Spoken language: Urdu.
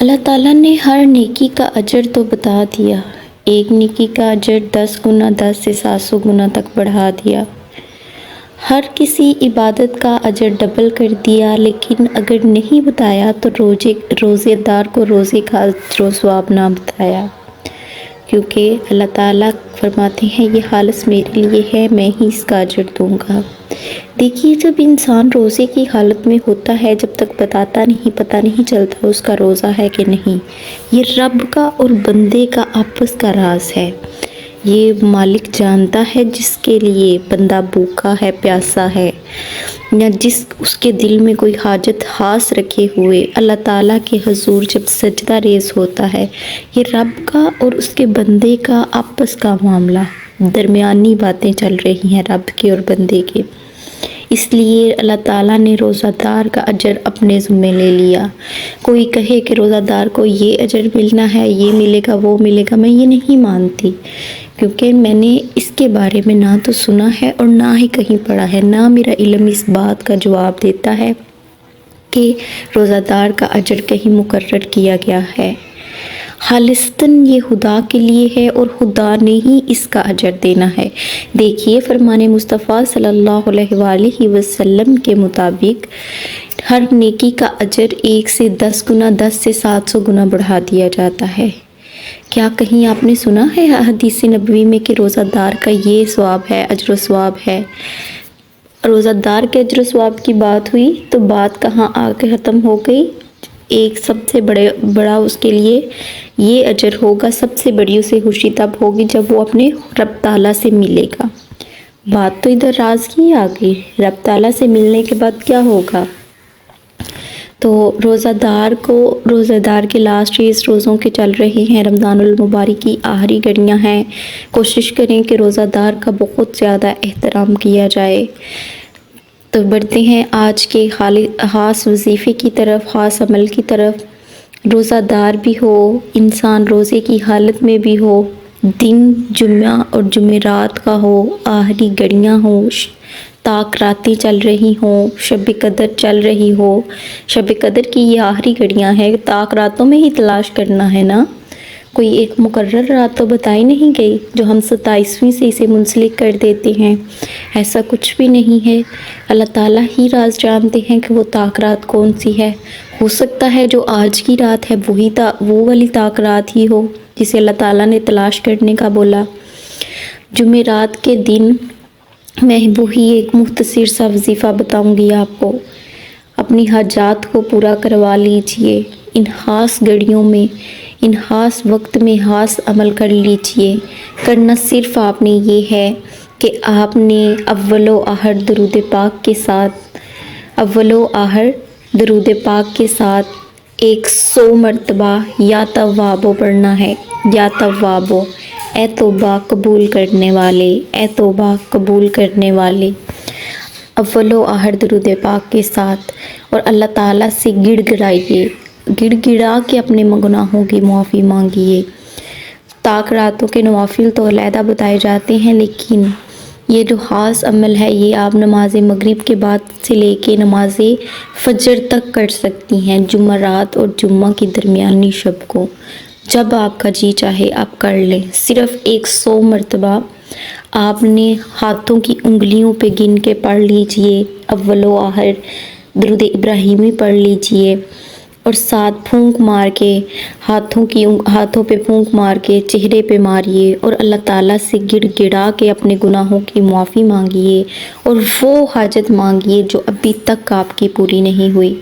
اللہ تعالیٰ نے ہر نیکی کا اجر تو بتا دیا، ایک نیکی کا اجر 10 گنا 10 سے 700 گنا تک بڑھا دیا، ہر کسی عبادت کا اجر ڈبل کر دیا، لیکن اگر نہیں بتایا تو روزے دار کو روزے کا اجر و ثواب نہ بتایا، کیونکہ اللہ تعالیٰ فرماتے ہیں یہ حالت میرے لیے ہے، میں ہی اس کا اجر دوں گا۔ دیکھیے جب انسان روزے کی حالت میں ہوتا ہے، جب تک بتاتا نہیں، پتہ نہیں چلتا اس کا روزہ ہے کہ نہیں۔ یہ رب کا اور بندے کا آپس کا راز ہے، یہ مالک جانتا ہے جس کے لیے بندہ بھوکا ہے، پیاسا ہے، یا اس کے دل میں کوئی حاجت خاص رکھے ہوئے اللہ تعالیٰ کے حضور جب سجدہ ریز ہوتا ہے۔ یہ رب کا اور اس کے بندے کا آپس کا معاملہ، درمیانی باتیں چل رہی ہیں رب کے اور بندے کے، اس لیے اللہ تعالیٰ نے روزہ دار کا اجر اپنے ذمے لے لیا۔ کوئی کہے کہ روزہ دار کو یہ اجر ملنا ہے، یہ ملے گا، وہ ملے گا، میں یہ نہیں مانتی، کیونکہ میں نے اس کے بارے میں نہ تو سنا ہے اور نہ ہی کہیں پڑھا ہے، نہ میرا علم اس بات کا جواب دیتا ہے کہ روزہ دار کا اجر کہیں مقرر کیا گیا ہے۔ خالصتاً یہ خدا کے لیے ہے اور خدا نے ہی اس کا اجر دینا ہے۔ دیکھیے فرمان مصطفیٰ صلی اللہ علیہ وآلہ وسلم کے مطابق ہر نیکی کا اجر 1 سے 10 گنا 10 سے 700 گنا بڑھا دیا جاتا ہے۔ کیا کہیں آپ نے سنا ہے حدیث نبوی میں کہ روزہ دار کا یہ ثواب ہے، اجر و ثواب ہے؟ روزہ دار کے اجر و ثواب کی بات ہوئی تو بات کہاں آ کے ختم ہو گئی؟ ایک سب سے بڑا اس کے لیے یہ اجر ہوگا، سب سے بڑی اسے خوشی تب ہوگی جب وہ اپنے رب تعالیٰ سے ملے گا۔ بات تو ادھر راز کی آ گئی، رب تعالیٰ سے ملنے کے بعد کیا ہوگا؟ تو روزہ دار کے لاسٹ روزوں کے چل رہے ہیں، رمضان المبارک کی آخری گھڑیاں ہیں، کوشش کریں کہ روزہ دار کا بہت زیادہ احترام کیا جائے۔ تو بڑھتے ہیں آج کے خاص وظیفے کی طرف، خاص عمل کی طرف۔ روزہ دار بھی ہو، انسان روزے کی حالت میں بھی ہو، دن جمعہ اور جمعرات کا ہو، آخری گھڑیاں ہوں، تاک راتیں چل رہی ہوں، شب قدر چل رہی ہو۔ شب قدر کی یہ آخری گھڑیاں ہیں، تاک راتوں میں ہی تلاش کرنا ہے نا، کوئی ایک مقرر رات تو بتائی نہیں گئی جو ہم 27ویں سے اسے منسلک کر دیتے ہیں، ایسا کچھ بھی نہیں ہے۔ اللہ تعالیٰ ہی راز جانتے ہیں کہ وہ تاک رات کون سی ہے۔ ہو سکتا ہے جو آج کی رات ہے وہ والی تاک رات ہی ہو جسے اللہ تعالیٰ نے تلاش کرنے کا بولا۔ جمعرات کے دن میں وہی ایک مختصر سا وظیفہ بتاؤں گی آپ کو، اپنی حاجات کو پورا کروا لیجئے، ان خاص گھڑیوں میں، ان خاص وقت میں خاص عمل کر لیجئے۔ کرنا صرف آپ نے یہ ہے کہ آپ نے اول و آخر درود پاک کے ساتھ 100 مرتبہ یا توابو پڑھنا ہے، یا توابو، اے توبہ قبول کرنے والے، اے توبہ قبول کرنے والے، اول و آخر درود پاک کے ساتھ، اور اللہ تعالیٰ سے گڑ گڑا کے اپنے گناہوں کی معافی مانگیے۔ تاک راتوں کے نوافل تو علیحدہ بتائے جاتے ہیں، لیکن یہ جو خاص عمل ہے یہ آپ نماز مغرب کے بعد سے لے کے نماز فجر تک کر سکتی ہیں، جمعرات اور جمعہ کی درمیانی شب کو، جب آپ کا جی چاہے آپ کر لیں۔ صرف 100 مرتبہ آپ نے ہاتھوں کی انگلیوں پہ گن کے پڑھ لیجئے، اول و آخر درود ابراہیمی پڑھ لیجئے، اور ساتھ پھونک مار کے ہاتھوں پہ پھونک مار کے چہرے پہ ماریے، اور اللہ تعالیٰ سے گڑ گڑا کے اپنے گناہوں کی معافی مانگیے، اور وہ حاجت مانگیے جو ابھی تک آپ کی پوری نہیں ہوئی۔